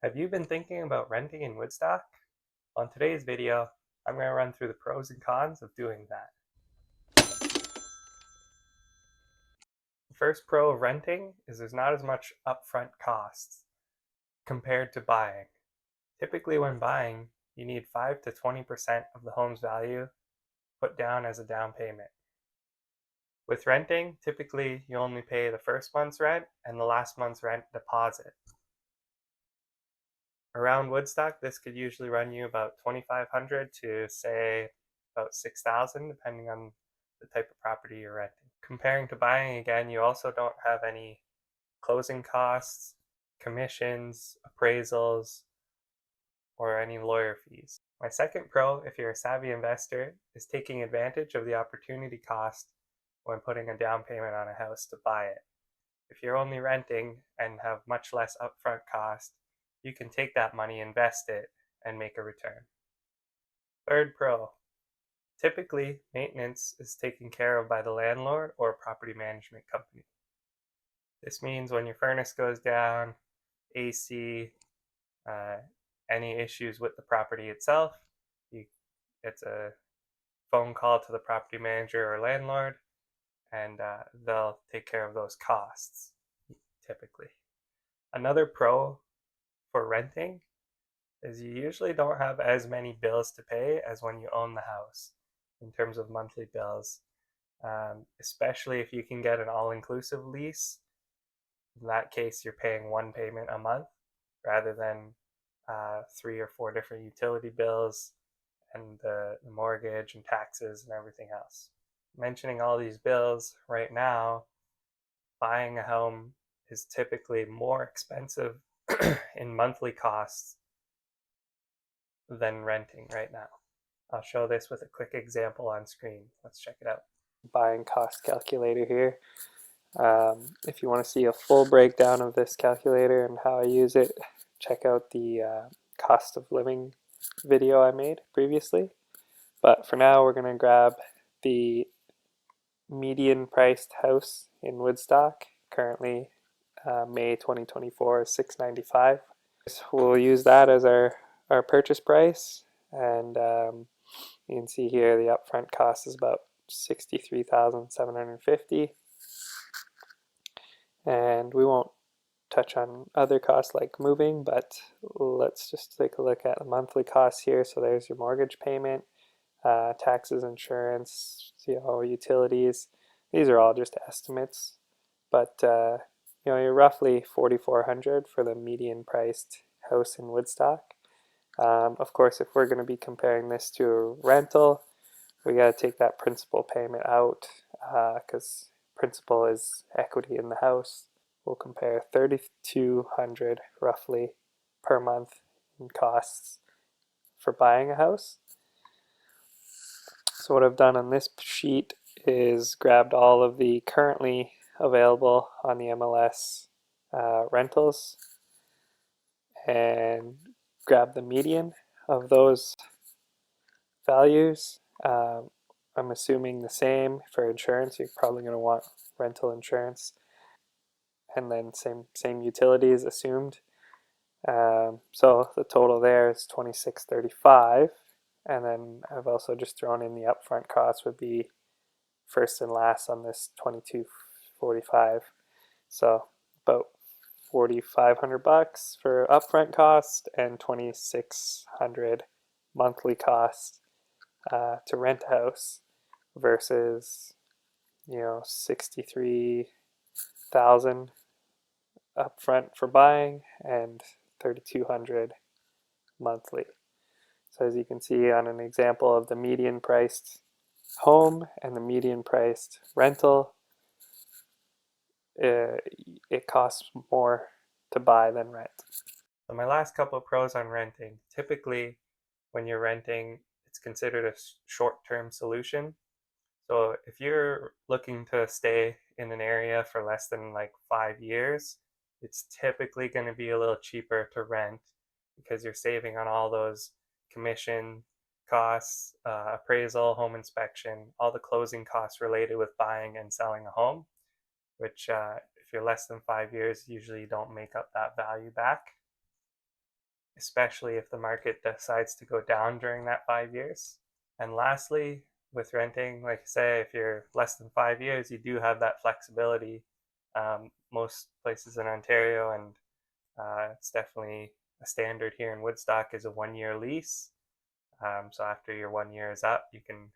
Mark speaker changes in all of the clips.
Speaker 1: Have you been thinking about renting in Woodstock? On today's video, I'm going to run through the pros and cons of doing that. The first pro of renting is there's not as much upfront costs compared to buying. Typically when buying, you need 5 to 20% of the home's value put down as a down payment. With renting, typically you only pay the first month's rent and the last month's rent deposit. Around Woodstock, this could usually run you about $2,500 to say about $6,000, depending on the type of property you're renting. Comparing to buying, again, you also don't have any closing costs, commissions, appraisals, or any lawyer fees. My second pro, if you're a savvy investor, is taking advantage of the opportunity cost when putting a down payment on a house to buy it. If you're only renting and have much less upfront cost, you can take that money, invest it, and make a return. Third pro, typically maintenance is taken care of by the landlord or property management company. This means when your furnace goes down, AC, any issues with the property itself, it's a phone call to the property manager or landlord, and they'll take care of those costs, typically. Another pro for renting is you usually don't have as many bills to pay as when you own the house in terms of monthly bills, especially if you can get an all-inclusive lease. In that case, you're paying one payment a month rather than 3 or 4 different utility bills and the mortgage and taxes and everything else. Mentioning all these bills right now, buying a home is typically more expensive in monthly costs than renting right now. I'll show this with a quick example on screen. Let's check it out. Buying cost calculator here. If you want to see a full breakdown of this calculator and how I use it, check out the cost of living video I made previously. But for now, we're going to grab the median priced house in Woodstock, currently May 2024 is $695. We'll use that as our purchase price, and you can see here the upfront cost is about $63,750, and we won't touch on other costs like moving, but let's just take a look at the monthly costs here. So there's your mortgage payment, taxes, insurance, utilities. These are all just estimates, but you're roughly $4,400 for the median priced house in Woodstock. Of course, if we're going to be comparing this to a rental, we got to take that principal payment out because principal is equity in the house. We'll compare $3,200 roughly per month in costs for buying a house. So what I've done on this sheet is grabbed all of the currently available on the MLS rentals and grab the median of those values. I'm assuming the same for insurance. You're probably going to want rental insurance, and then same utilities assumed. So the total there is $2,635, and then I've also just thrown in the upfront cost would be first and last on this $2,245. So about $4,500 for upfront cost and $2,600 monthly cost to rent a house versus $63,000 upfront for buying and $3,200 monthly. So as you can see on an example of the median priced home and the median priced rental, it costs more to buy than rent. So my last couple of pros on renting. Typically when you're renting, it's considered a short-term solution. So if you're looking to stay in an area for less than like 5 years, it's typically going to be a little cheaper to rent because you're saving on all those commission costs, appraisal, home inspection, all the closing costs related with buying and selling a home, which if you're less than 5 years, usually you don't make up that value back. especially if the market decides to go down during that 5 years. And lastly, with renting, like I say, if you're less than 5 years, you do have that flexibility. Most places in Ontario, and it's definitely a standard here in Woodstock, is a 1 year lease. So after your 1 year is up, you can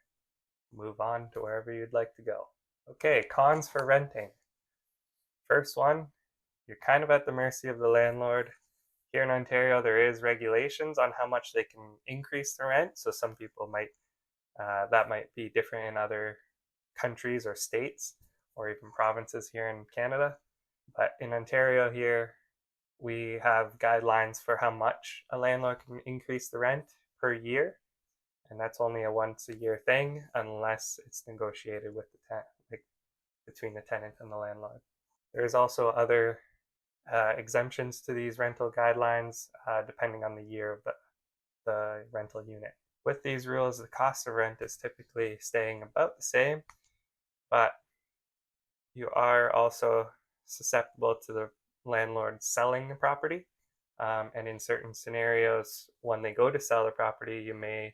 Speaker 1: move on to wherever you'd like to go. Okay, cons for renting. First one, you're kind of at the mercy of the landlord. Here in Ontario, there is regulations on how much they can increase the rent. So some people might, that might be different in other countries or states or even provinces here in Canada. But in Ontario here, we have guidelines for how much a landlord can increase the rent per year. And that's only a once a year thing unless it's negotiated with the tenant, like between the tenant and the landlord. There's also other exemptions to these rental guidelines depending on the year of the rental unit. With these rules, the cost of rent is typically staying about the same, but you are also susceptible to the landlord selling the property. And in certain scenarios, when they go to sell the property, you may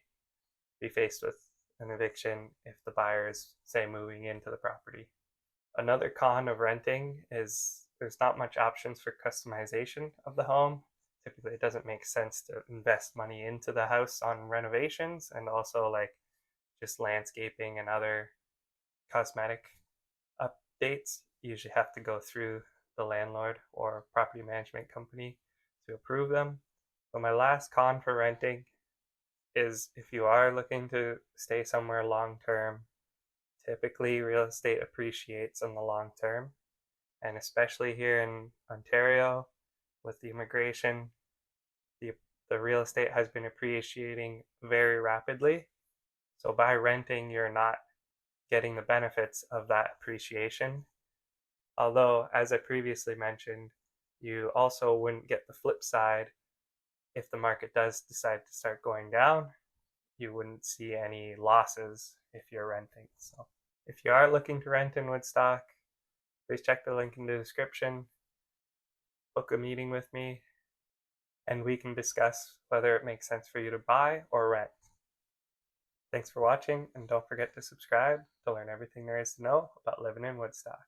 Speaker 1: be faced with an eviction if the buyer is, say, moving into the property. Another con of renting is there's not much options for customization of the home. Typically, it doesn't make sense to invest money into the house on renovations, and also like just landscaping and other cosmetic updates usually have to go through the landlord or property management company to approve them. But my last con for renting is if you are looking to stay somewhere long term, typically real estate appreciates in the long term. And especially here in Ontario with the immigration, the, the real estate has been appreciating very rapidly. So by renting, you're not getting the benefits of that appreciation. Although, as I previously mentioned, you also wouldn't get the flip side if the market does decide to start going down. You wouldn't see any losses if you're renting. So if you are looking to rent in Woodstock, please check the link in the description, book a meeting with me, and we can discuss whether it makes sense for you to buy or rent. Thanks for watching, and don't forget to subscribe to learn everything there is to know about living in Woodstock.